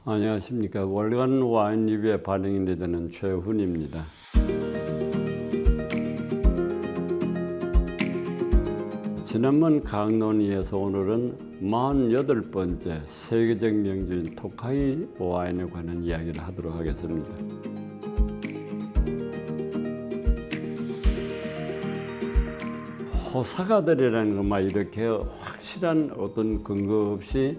안녕하십니까. 월간 와인 리뷰의 반응이 되는 최훈입니다. 지난번 강론위에서 오늘은 48번째 세계적 명주인 토카이 와인에 관한 이야기를 하도록 하겠습니다. 호사가들이라는 것만 이렇게 확실한 어떤 근거 없이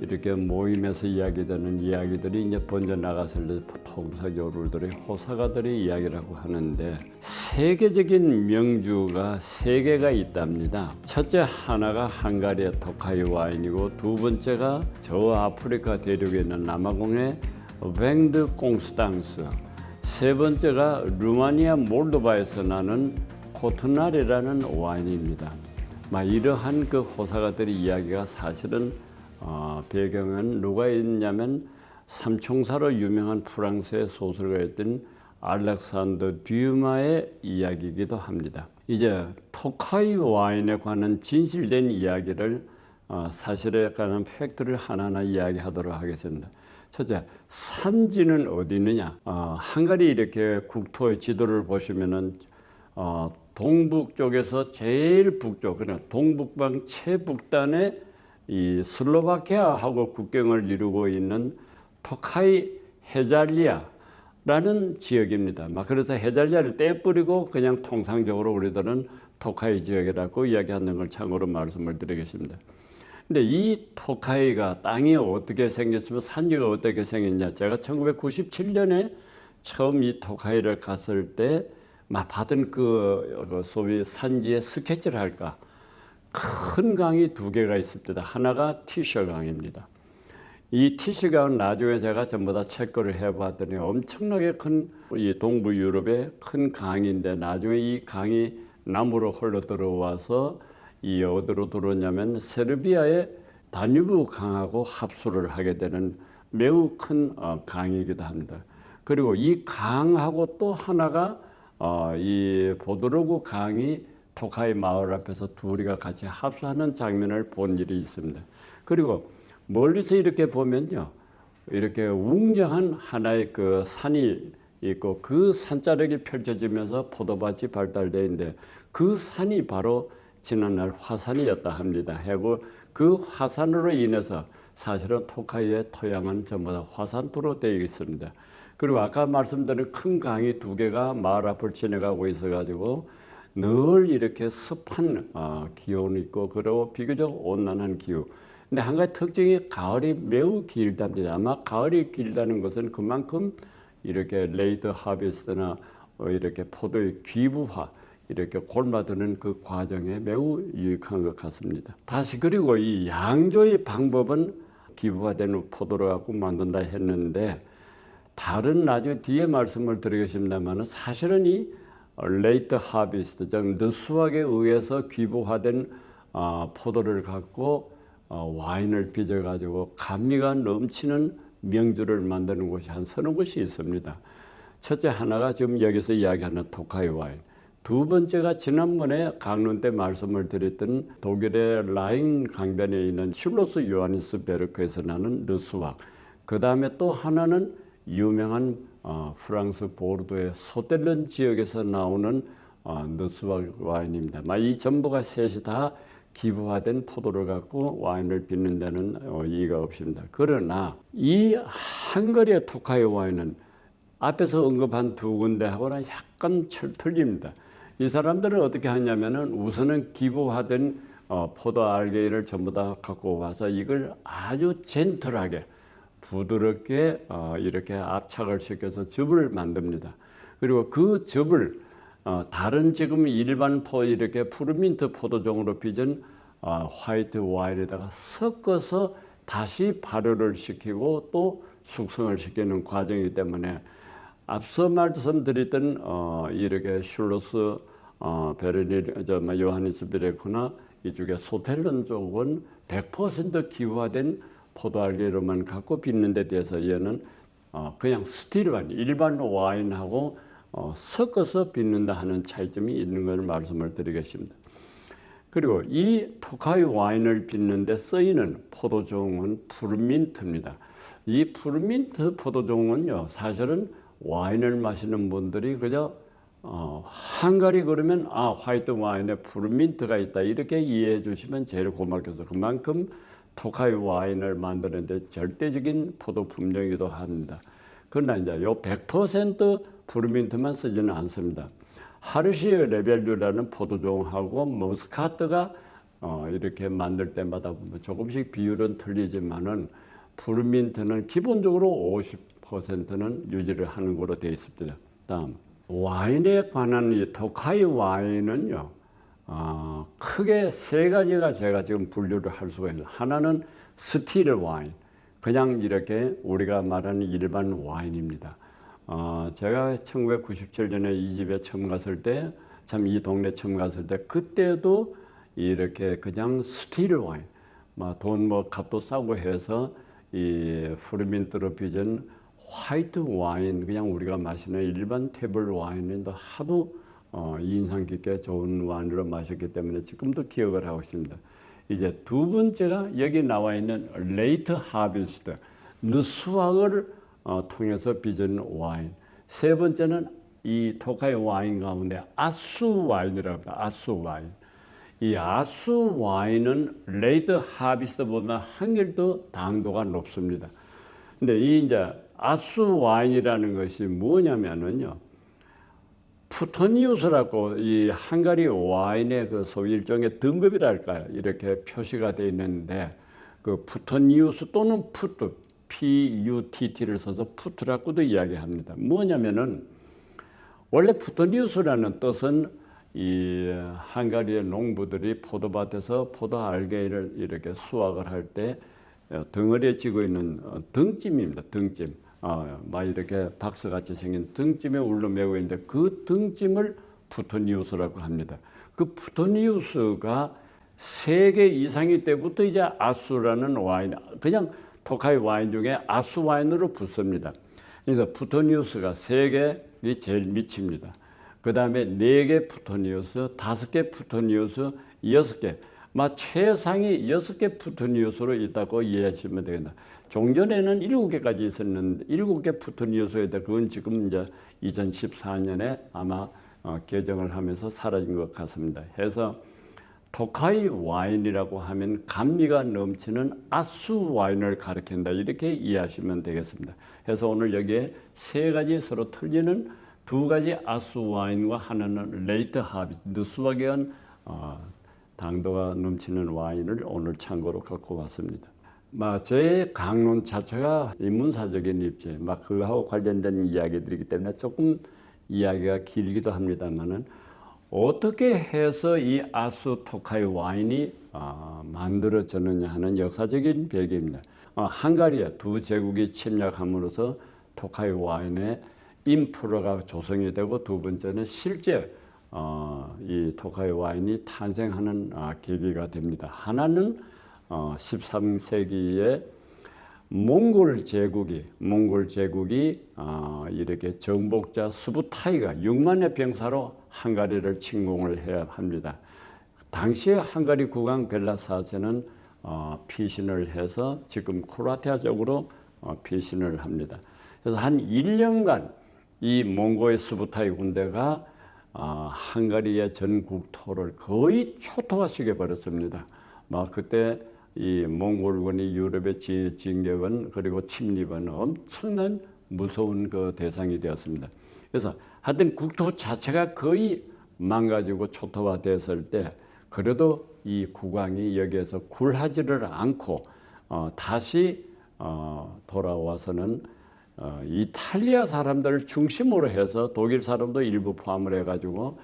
이렇게 모임에서 이야기되는 이야기들이 이제 번져 나갔을 때 통사교류들의 호사가들의 이야기라고 하는데, 세계적인 명주가 3개가 있답니다. 첫째 하나가 헝가리의 토카이 와인이고, 두 번째가 저 아프리카 대륙에 있는 남아공의 뱅드 꽁스탕스, 세 번째가 루마니아 몰도바에서 나는 코트날이라는 와인입니다. 이러한 그 호사가들의 이야기가 사실은 배경은 누가 있냐면 삼총사로 유명한 프랑스의 소설가였던 알렉산더 듀마의 이야기이기도 합니다. 이제 토카이 와인에 관한 진실된 이야기를 사실에 관한 팩트를 하나하나 이야기하도록 하겠습니다. 첫째, 산지는 어디 있느냐? 헝가리 이렇게 국토의 지도를 보시면은 동북 쪽에서 제일 북쪽, 그러니까 동북방 최북단에 이 슬로바키아하고 국경을 이루고 있는 토카이 헤잘리아라는 지역입니다. 그래서 헤잘리아를 떼뿌리고 그냥 통상적으로 우리들은 토카이 지역이라고 이야기하는 걸 참고로 말씀을 드리겠습니다. 근데 이 토카이가 땅이 어떻게 생겼으면 산지가 어떻게 생겼냐? 제가 1997년에 처음 이 토카이를 갔을 때 받은 그 소위 산지의 스케치를 할까? 큰 강이 2개가 있습니다. 하나가 티셔 강입니다. 이 티셔 강은 나중에 제가 전부 다 체크를 해봤더니 엄청나게 큰 이 동부 유럽의 큰 강인데, 나중에 이 강이 남으로 흘러 들어와서 이 어디로 들어오냐면 세르비아의 다뉴브 강하고 합수를 하게 되는 매우 큰 강이기도 합니다. 그리고 이 강하고 또 하나가 이 보드로그 강이 토카이 마을 앞에서 둘이가 같이 합수하는 장면을 본 일이 있습니다. 그리고 멀리서 이렇게 보면요, 이렇게 웅장한 하나의 그 산이 있고 그 산자락이 펼쳐지면서 포도밭이 발달되어 있는데, 그 산이 바로 지난날 화산이었다 합니다. 하고 그 화산으로 인해서 사실은 토카이의 토양은 전부 다 화산토로 되어 있습니다. 그리고 아까 말씀드린 큰 강이 2개가 마을 앞을 지나가고 있어가지고 늘 이렇게 습한 기온이 있고, 그리고 비교적 온난한 기후. 근데 한 가지 특징이 가을이 매우 길답니다. 아마 가을이 길다는 것은 그만큼 이렇게 레이트 하베스트나 이렇게 포도의 귀부화, 이렇게 골마드는 그 과정에 매우 유익한 것 같습니다. 다시 그리고 이 양조의 방법은 기부화된 포도를 갖고 만든다 했는데, 다른 나중에 뒤에 말씀을 드리겠습니다만 사실은 이 레이트 하비스트, 즉 늦수확에 의해서 귀부화된 포도를 갖고 와인을 빚어가지고 감미가 넘치는 명주를 만드는 곳이 한 서너 곳이 있습니다. 첫째 하나가 지금 여기서 이야기하는 토카이 와인, 두 번째가 지난번에 강론 때 말씀을 드렸던 독일의 라인 강변에 있는 슐로스 요하니스베르크에서 나는 르스왁, 그 다음에 또 하나는 유명한 프랑스 보르도의 소텔른 지역에서 나오는 느스왁 와인입니다. 이 전부가 셋이 다 기부화된 포도를 갖고 와인을 빚는 데는 이의가 없습니다. 그러나 이 헝가리의 토카이 와인은 앞에서 언급한 2군데하고는 약간 틀립니다. 이 사람들은 어떻게 하냐면은 우선은 기부화된 포도 알갱이를 전부 다 갖고 와서 이걸 아주 젠틀하게 부드럽게 이렇게 압착을 시켜서 즙을 만듭니다. 그리고 그 즙을 다른 지금 일반 이렇게 푸르민트 포도종으로 빚은 화이트 와인에다가 섞어서 다시 발효를 시키고 또 숙성을 시키는 과정이기 때문에, 앞서 말씀드렸던 이렇게 슐로스 요하니스베르크나 이쪽에 소텔른 쪽은 100% 기부화된 포도알갱이로만 갖고 빚는 데 대해서 얘는 그냥 스틸 와인, 일반 와인하고 섞어서 빚는다 하는 차이점이 있는 것을 말씀을 드리겠습니다. 그리고 이 토카이 와인을 빚는 데 쓰이는 포도종은 푸르민트입니다. 이 푸르민트 포도종은요, 사실은 와인을 마시는 분들이 그저 헝가리 그러면 화이트 와인에 푸르민트가 있다 이렇게 이해해 주시면 제일 고맙겠어요. 그만큼 토카이 와인을 만드는데 절대적인 포도 품종이기도 합니다. 그러나 이제 요 100% 푸르민트만 쓰지는 않습니다. 하르시에 레벨류라는 포도종하고 머스카트가 이렇게 만들 때마다 보면 조금씩 비율은 틀리지만은 푸르민트는 기본적으로 50%는 유지를 하는 거로 되어 있습니다. 다음 와인에 관한 이 토카이 와인은요, 크게 세 가지가 제가 지금 분류를 할 수가 있어요. 하나는 스틸 와인, 그냥 이렇게 우리가 말하는 일반 와인입니다. 제가 1997년에 이 집에 처음 갔을 때, 참 이 동네 처음 갔을 때, 그때도 이렇게 그냥 스틸 와인, 돈 값도 싸고 해서 이 푸르민트로 빚은 화이트 와인, 그냥 우리가 마시는 일반 테이블 와인인데 하도 인상 깊게 좋은 와인으로 마셨기 때문에 지금도 기억을 하고 있습니다. 이제 두 번째가 여기 나와 있는 레이트 하비스트, 늦수확을 통해서 빚은 와인. 세 번째는 이 토카이 와인 가운데 아수 와인이라고 합니다. 아수 와인. 이 아수 와인은 레이트 하비스트보다 한결 더 당도가 높습니다. 근데 이 이제 아수 와인이라는 것이 뭐냐면은요, 푸토니우스라고 이 헝가리 와인의 그 소위 일종의 등급이랄까요, 이렇게 표시가 되어 있는데 그 푸토니우스 또는 푸트, PUTT를 써서 푸트라고도 이야기합니다. 뭐냐면은 원래 푸토니우스라는 뜻은 이 헝가리의 농부들이 포도밭에서 포도 알갱이를 이렇게 수확을 할 때 덩어리에 쥐고 있는 등찜입니다. 등찜. 막 이렇게 박스같이 생긴 등찜에 울러매고 있는데 그 등찜을 푸토니우스라고 합니다. 그 푸토니우스가 3개 이상일 때부터 이제 아수라는 와인, 그냥 토카이 와인 중에 아수 와인으로 붙습니다. 그래서 푸토니우스가 3개이 제일 미칩니다. 그 다음에 4개 푸토니우스, 5개 푸토니우스, 6개. 최상이 6개 푸토니우스로 있다고 이해하시면 되겠다. 종전에는 7개까지 있었는데 7개 푸토니우스에다 그건 지금 이제 2014년에 아마 개정을 하면서 사라진 것 같습니다. 해서 토카이 와인이라고 하면 감미가 넘치는 아수 와인을 가리킨다 이렇게 이해하시면 되겠습니다. 해서 오늘 여기에 3가지 서로 틀리는 2가지 아수 와인과 하나는 레이트 하비, 늦수확에 의한 당도가 넘치는 와인을 오늘 참고로 갖고 왔습니다. 제 강론 자체가 인문사적인 입지, 그거하고 관련된 이야기들이기 때문에 조금 이야기가 길기도 합니다만은 어떻게 해서 이 아수 토카이 와인이 만들어졌느냐 하는 역사적인 배경입니다. 헝가리아 두 제국이 침략함으로써 토카이 와인의 인프라가 조성이 되고 두 번째는 실제 이 토카이 와인이 탄생하는 계기가 됩니다. 하나는 13세기에 몽골 제국이 이렇게 정복자 수부타이가 6만의 병사로 헝가리를 침공을 해야 합니다. 당시에 헝가리 국왕 벨라 4세는 피신을 해서 지금 크로아티아 쪽으로 피신을 합니다. 그래서 한 1년간 이 몽골의 수부타이 군대가 헝가리의 전 국토를 거의 초토화시켜 버렸습니다. 그때 이 몽골군이 유럽에 진격은 그리고 침입은 엄청난 무서운 그 대상이 되었습니다. 그래서 하여튼 국토 자체가 거의 망가지고 초토화됐을 때 그래도 이 국왕이 여기에서 굴하지를 않고 다시 돌아와서는 이탈리아 사람들을 중심으로 해서 독일 사람도 일부 포함을 해가지고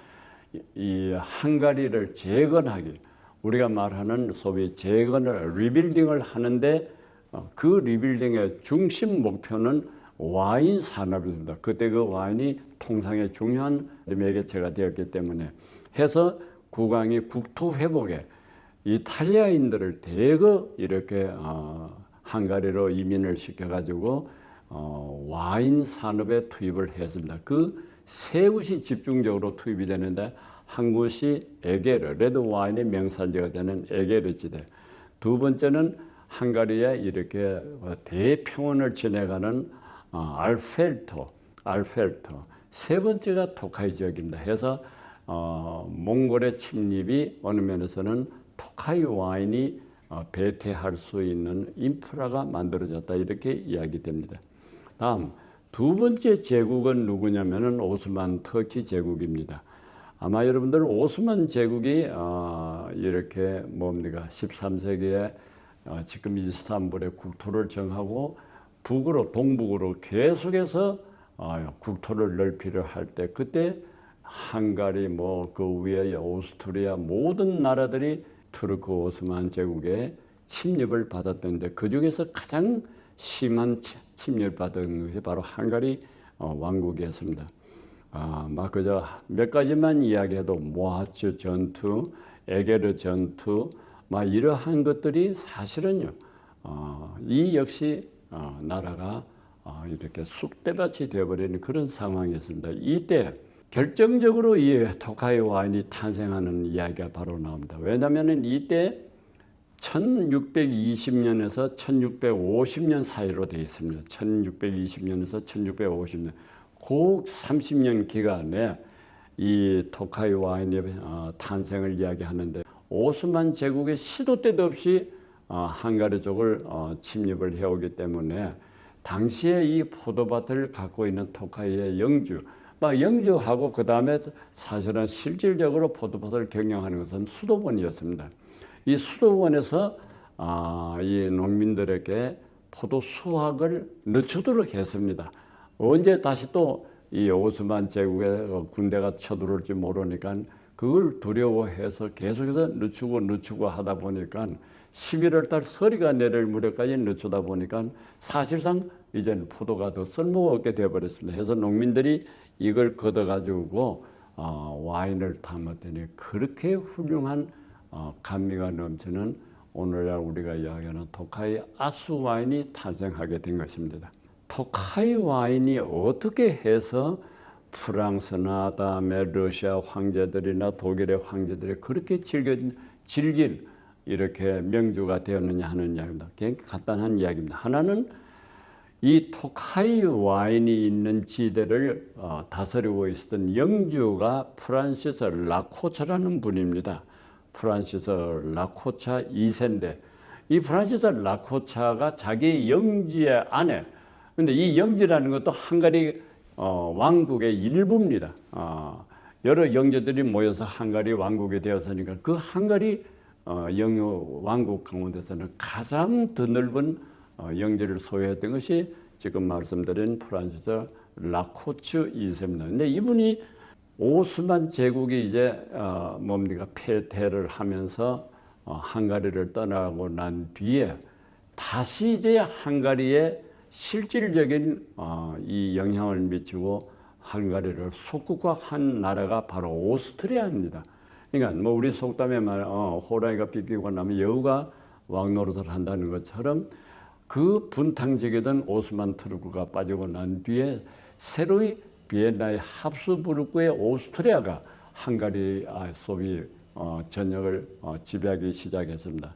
이 헝가리를 재건하기, 우리가 말하는 소위 재건을 리빌딩을 하는데 그 리빌딩의 중심 목표는 와인 산업입니다. 그때 그 와인이 통상의 중요한 매개체가 되었기 때문에 해서 국왕이 국토 회복에 이탈리아인들을 대거 이렇게 헝가리로 이민을 시켜가지고 와인 산업에 투입을 했습니다. 그 세 곳이 집중적으로 투입이 되는데 한 곳이 에게르, 레드 와인의 명산지가 되는 에게르 지대. 두 번째는 헝가리에 이렇게 대평원을 지나가는 알펠터 세 번째가 토카이 지역입니다. 해서 몽골의 침입이 어느 면에서는 토카이 와인이 배태할 수 있는 인프라가 만들어졌다 이렇게 이야기됩니다. 다음 두 번째 제국은 누구냐면은 오스만 터키 제국입니다. 아마 여러분들 오스만 제국이 이렇게 뭡니까 13세기에 지금 이스탄불의 국토를 정하고 북으로 동북으로 계속해서 국토를 넓히려 할 때 그때 헝가리 뭐 그 위에 오스트리아 모든 나라들이 투르크 오스만 제국의 침입을 받았던데 그 중에서 가장 심한 침입을 받은 것이 바로 헝가리 왕국이었습니다. 막 그저 몇 가지만 이야기해도 모하츠 전투, 에게르 전투, 막 이러한 것들이 사실은요. 이 역시 나라가 이렇게 쑥대밭이 되어버리는 그런 상황이었습니다. 이때 결정적으로 이 토카이 와인이 탄생하는 이야기가 바로 나옵니다. 왜냐하면 이때 1620년에서 1650년 사이로 되어 있습니다. 1620년에서 1650년. 그 30년 기간에 이 토카이 와인의 탄생을 이야기하는데 오스만 제국의 시도 때도 없이 헝가리 쪽을 침입을 해오기 때문에 당시에 이 포도밭을 갖고 있는 토카이의 영주하고 그 다음에 사실은 실질적으로 포도밭을 경영하는 것은 수도원이었습니다. 이 수도원에서 이 농민들에게 포도 수확을 늦추도록 했습니다. 언제 다시 또 이 오스만 제국의 군대가 쳐들어올지 모르니까 그걸 두려워해서 계속해서 늦추고 하다 보니까 11월 달 서리가 내릴 무렵까지 늦추다 보니까 사실상 이제는 포도가 더 쓸모가 없게 되어버렸습니다. 해서 농민들이 이걸 걷어가지고 와인을 담았더니 그렇게 훌륭한 감미가 넘치는 오늘날 우리가 이야기하는 토카이 아스 와인이 탄생하게 된 것입니다. 토카이 와인이 어떻게 해서 프랑스나 다음에 러시아 황제들이나 독일의 황제들이 그렇게 즐긴 이렇게 명주가 되었느냐 하는 이야기입니다. 굉장히 간단한 이야기입니다. 하나는 이 토카이 와인이 있는 지대를 다스리고 있었던 영주가 프란시스 라코차라는 분입니다. 프란시스 라코차 2세인데 이 프란시스 라코차가 자기 영지의 아내, 근데 이 영지라는 것도 헝가리 왕국의 일부입니다. 여러 영주들이 모여서 헝가리 왕국이 되었으니까 그 헝가리 영유 왕국 가운데서는 가장 드넓은 영지를 소유했던 것이 지금 말씀드린 프란시스 라코츠 2세입니다. 근데 이분이 오스만 제국이 이제 폐퇴를 하면서 헝가리를 떠나고 난 뒤에 다시 이제 헝가리에 실질적인 이 영향을 미치고 헝가리를 속국화한 나라가 바로 오스트리아입니다. 그러니까 뭐 우리 속담에 말 호랑이가 삐끼고 나면 여우가 왕노릇을 한다는 것처럼 그 분탕지기던 오스만 투르크가 빠지고 난 뒤에 새로이 비엔나의 합스부르크의 오스트리아가 헝가리 소비 전역을 지배하기 시작했습니다.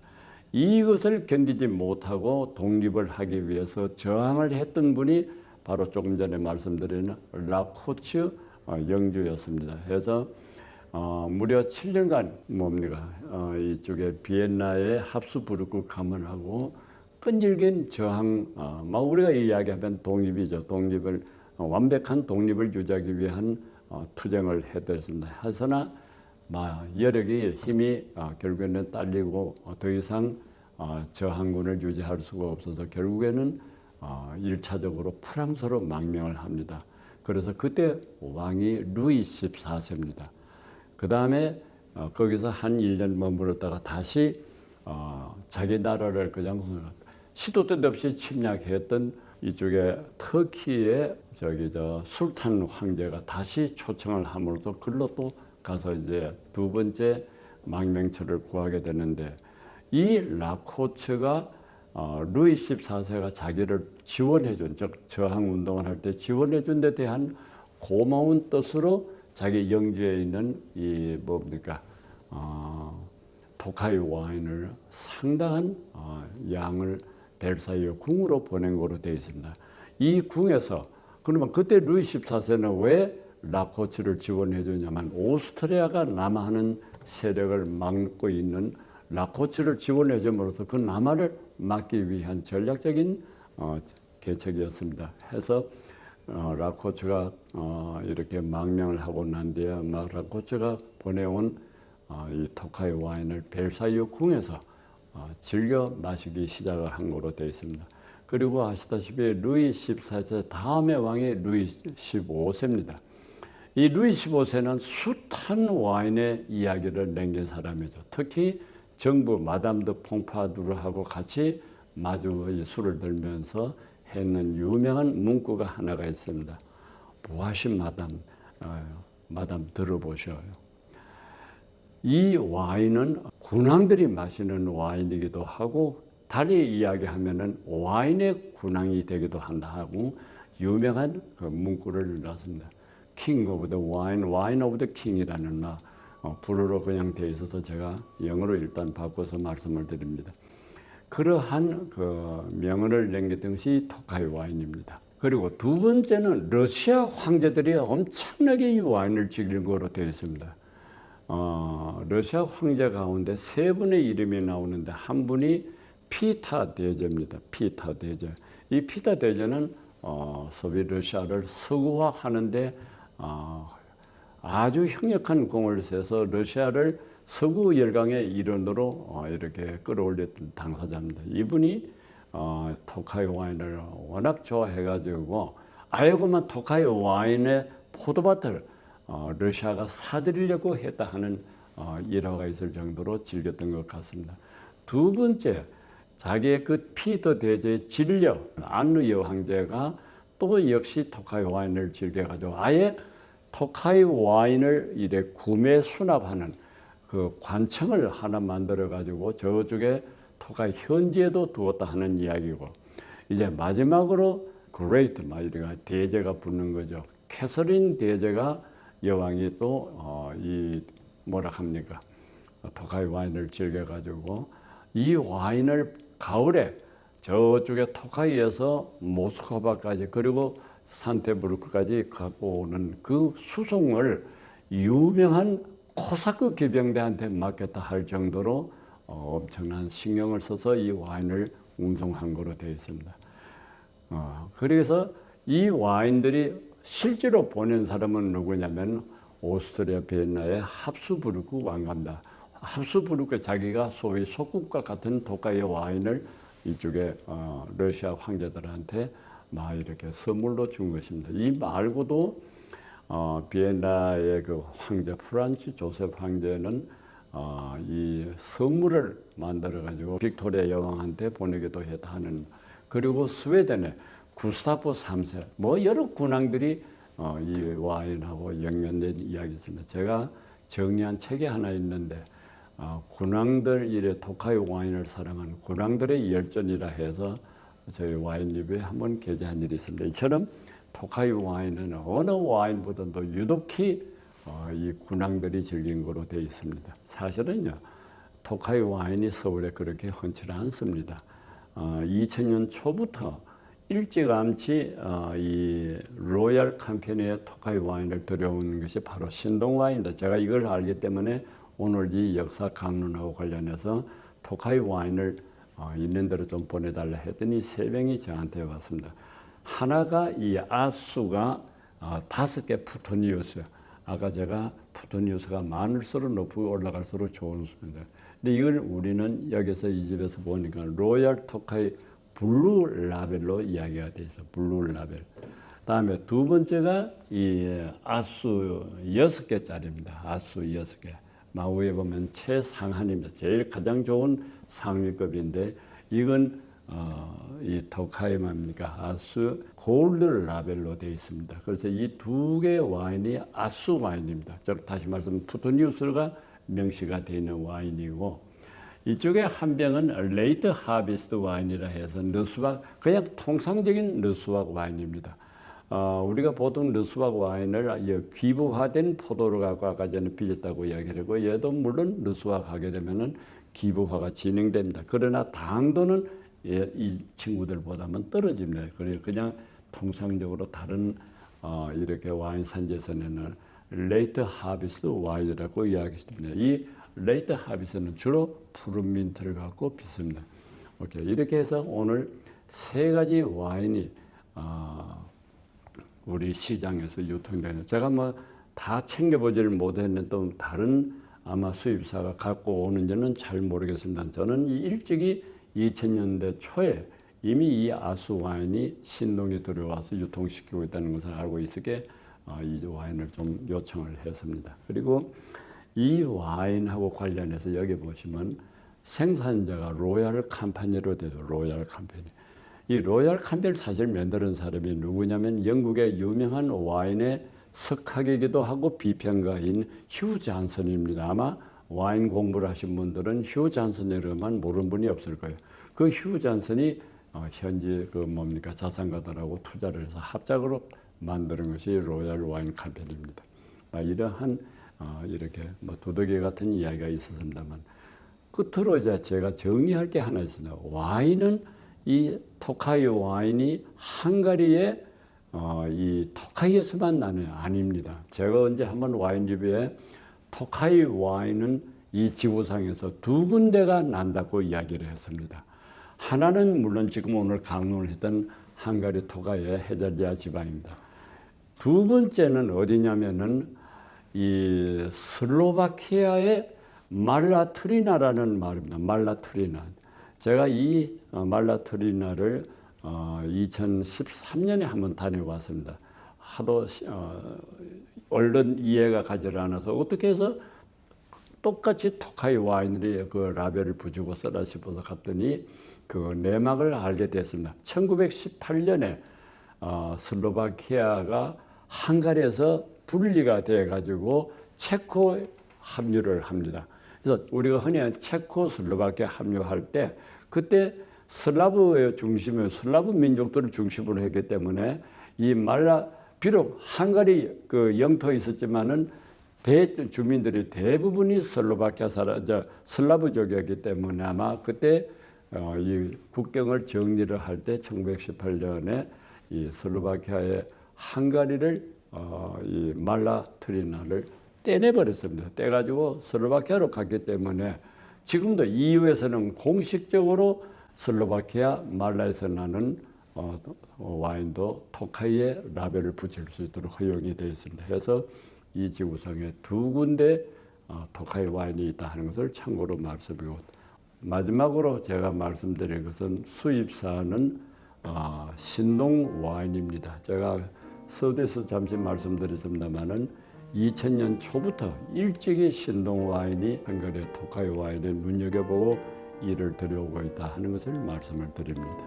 이것을 견디지 못하고 독립을 하기 위해서 저항을 했던 분이 바로 조금 전에 말씀드린 라코츠 영주였습니다. 그래서 무려 7년간 이쪽에 비엔나의 합스부르크 가문하고 끈질긴 저항, 우리가 이야기하면 독립이죠. 완벽한 독립을 유지하기 위한 투쟁을 했었습니다. 하서나 여력이 힘이 결국에는 딸리고 더 이상 저항군을 유지할 수가 없어서 결국에는 1차적으로 프랑스로 망명을 합니다. 그래서 그때 왕이 루이 14세입니다. 그 다음에 거기서 한 1년 머물렀다가 다시 자기 나라를 그냥 시도 때도 없이 침략했던 이쪽에 터키의 술탄 황제가 다시 초청을 함으로써 글로 또 가서 이제 두 번째 망명처를 구하게 되는데 이 라코츠가 루이 14세가 자기를 지원해준, 즉 저항 운동을 할 때 지원해준 데 대한 고마운 뜻으로 자기 영지에 있는 이 토카이 와인을 상당한 양을 벨사이유 궁으로 보낸 거로 되어 있습니다. 이 궁에서 그러면 그때 루이 14세는 왜 라코츠를 지원해 주냐면 오스트리아가 남하하는 세력을 막고 있는 라코츠를 지원해 줌으로써 그 남하를 막기 위한 전략적인 계책이었습니다. 해서 라코츠가 이렇게 망명을 하고 난 뒤에 라코츠가 보내온 이 토카이 와인을 벨사이유 궁에서 즐겨 마시기 시작을 한 거로 되어 있습니다. 그리고 아시다시피 루이 14세 다음의 왕이 루이 15세입니다. 이 루이 15세는 숱한 와인의 이야기를 남긴 사람이죠. 특히 정부 마담 드 퐁파두르하고 같이 마주 술을 들면서 했는 유명한 문구가 하나가 있습니다. 무하신 마담 들어보셔요. 이 와인은 군왕들이 마시는 와인이기도 하고 달리 이야기하면은 와인의 군왕이 되기도 한다 하고 유명한 그 문구를 놨습니다. King of the Wine, Wine of the King이라는 불어로 그냥 돼 있어서 제가 영어로 일단 바꿔서 말씀을 드립니다. 그러한 그 명언을 남겼던 것이 토카이 와인입니다. 그리고 두 번째는 러시아 황제들이 엄청나게 이 와인을 즐긴 거로 되어 있습니다. 러시아 황제 가운데 세 분의 이름이 나오는데 한 분이 피타 대제입니다. 피타 대제. 이 피타 대제는 소비 러시아를 서구화하는데 아주 형력한 공을 세서 러시아를 서구 열강의 일원으로 이렇게 끌어올렸던 당사자입니다. 이분이 토카이 와인을 워낙 좋아해가지고 아예고만 토카이 와인의 포도밭을 러시아가 사들이려고 했다 하는 일화가 있을 정도로 즐겼던 것 같습니다. 두 번째, 자기의 그 피터 대제의 진려 안누 여황제가 또 역시 토카이 와인을 즐겨가지고 아예 토카이 와인을 이래 구매 수납하는 그 관청을 하나 만들어 가지고 저쪽에 토카이 현지에도 두었다 하는 이야기고 이제 마지막으로 그레이트 이렇게 대제가 붙는 거죠. 캐서린 대제가 여왕이 또 이 뭐라 합니까? 토카이 와인을 즐겨 가지고 이 와인을 가을에 저쪽에 토카이에서 모스크바까지 그리고 산테부르크까지 갖고 오는 그 수송을 유명한 코사크 기병대한테 맡겼다 할 정도로 엄청난 신경을 써서 이 와인을 운송한 거로 되어 있습니다. 그래서 이 와인들이 실제로 보낸 사람은 누구냐면 오스트리아 비엔나의 합스부르크 왕가입니다. 합스부르크 자기가 소위 소국과 같은 토카이 와인을 이쪽에 러시아 황제들한테 막 이렇게 선물로 준 것입니다. 이 말고도 비엔나의 그 황제 프란츠 조셉 황제는 이 선물을 만들어 가지고 빅토리아 여왕한테 보내기도 했다 하는. 그리고 스웨덴의 구스타프 3세 뭐 여러 군왕들이 이 와인하고 연관된 이야기 있습니다. 제가 정리한 책이 하나 있는데 군왕들 이래 토카이 와인을 사랑하는 군왕들의 열전이라 해서 저희 와인 리뷰에 한번 게재한 일이 있습니다. 이처럼 토카이 와인은 어느 와인보다도 유독히 이 군왕들이 즐긴 거로 되어 있습니다. 사실은요, 토카이 와인이 서울에 그렇게 흔치 않습니다. 2000년 초부터 일찌감치 이 로얄 캄페니의 토카이 와인을 들여오는 것이 바로 신동 와인입니다. 제가 이걸 알기 때문에 오늘 이 역사 강론하고 관련해서 토카이 와인을 있는 대로 좀 보내달라 했더니 세 병이 저한테 왔습니다. 하나가 이 아수가 5개 푸토니우스. 아까 제가 푸토니우스가 많을수록 높이 올라갈수록 좋은 수입니다. 근데 이걸 우리는 여기서 이 집에서 보니까 로얄 토카이 블루 라벨로 이야기가 돼 있어. 블루 라벨. 다음에 두 번째가 이 아수 6개짜리입니다. 아수 6개. 마우에 보면 최상한입니다. 제일 가장 좋은 상위급인데 이건 이 토카이마입니까? 아수 골드 라벨로 되어 있습니다. 그래서 이 두 개의 와인이 아수 와인입니다. 다시 말하면 푸토니우스가 명시가 되어 있는 와인이고 이쪽에 한 병은 레이트 하비스트 와인이라 해서 느수박 그냥 통상적인 느수박 와인입니다. 우리가 보통 르스박 와인을 귀부화된 포도를 갖고 아까 전에 빚었다고 이야기를 하고 얘도 물론 르스박 하게 되면은 기부화가 진행됩니다. 그러나 당도는 이 친구들보다는 떨어집니다. 그래서 그냥 통상적으로 다른 이렇게 와인 산지에서 내는 레이트 하비스트 와인이라고 이야기했습니다. 이 레이트 하비스트는 주로 푸른 민트를 갖고 빚습니다. 오케이. 이렇게 해서 오늘 세 가지 와인이 우리 시장에서 유통되는, 제가 뭐 다 챙겨보지를 못했는데 또 다른 아마 수입사가 갖고 오는지는 잘 모르겠습니다. 저는 일찍이 2000년대 초에 이미 이 아수 와인이 신동에 들어와서 유통시키고 있다는 것을 알고 있었기에 이 와인을 좀 요청을 했습니다. 그리고 이 와인하고 관련해서 여기 보시면 생산자가 로얄 캄파니로 되죠. 로얄 캄파니. 이 로얄 캄파니를 사실 만드는 사람이 누구냐면 영국의 유명한 와인의 석학이기도 하고 비평가인 휴 잔슨입니다. 아마 와인 공부를 하신 분들은 휴 잔슨이라고만 모르는 분이 없을 거예요. 그 휴 잔슨이 현지 자산가들하고 투자를 해서 합작으로 만드는 것이 로얄 와인 캄페인입니다. 이러한 이렇게 두더기 같은 이야기가 있었습니다만 끝으로 이제 제가 정리할 게 하나 있습니다. 와인은 이 토카이 와인이 헝가리의 이 토카이에서만 나는 아닙니다. 제가 언제 한번 와인 리뷰에 토카이 와인은 이 지구상에서 두 군데가 난다고 이야기를 했습니다. 하나는 물론 지금 오늘 강론을 했던 헝가리 토카이의 헤잘리아 지방입니다. 두 번째는 어디냐면은 이 슬로바키아의 말라트리나라는 말입니다. 말라트리나. 제가 이 말라트리나를 2013년에 한번 다녀왔습니다. 하도 얼른 이해가 가지 않아서 어떻게 해서 똑같이 토카이 와인들이 그 라벨을 붙이고 써라 싶어서 갔더니 그 내막을 알게 됐습니다. 1918년에 슬로바키아가 헝가리에서 분리가 돼 가지고 체코에 합류를 합니다. 그래서 우리가 흔히 체코슬로바키아 합류할 때 그때 슬라브의 중심에 슬라브 민족들을 중심으로 했기 때문에 이 비록 헝가리 그 영토에 있었지만은 주민들이 대부분이 슬로바키아 슬라브족이었기 때문에 아마 그때 이 국경을 정리를 할 때 1918년에 이 슬로바키아의 헝가리를 이 말라트리나를 떼내버렸습니다. 떼가지고 슬로바키아로 갔기 때문에 지금도 EU에서는 공식적으로 슬로바키아 말라에서 나는 와인도 토카이의 라벨을 붙일 수 있도록 허용이 되어 있습니다. 그래서 이 지구상에 두 군데 토카이 와인이 있다 하는 것을 참고로 말씀드리고, 마지막으로 제가 말씀드릴 것은 수입사는 신동 와인입니다. 제가 서두에서 잠시 말씀드렸습니다만은 2000년 초부터 일찍이 신동 와인이 헝가리의 토카이 와인에 눈여겨보고 일을 들여오고 있다 하는 것을 말씀을 드립니다.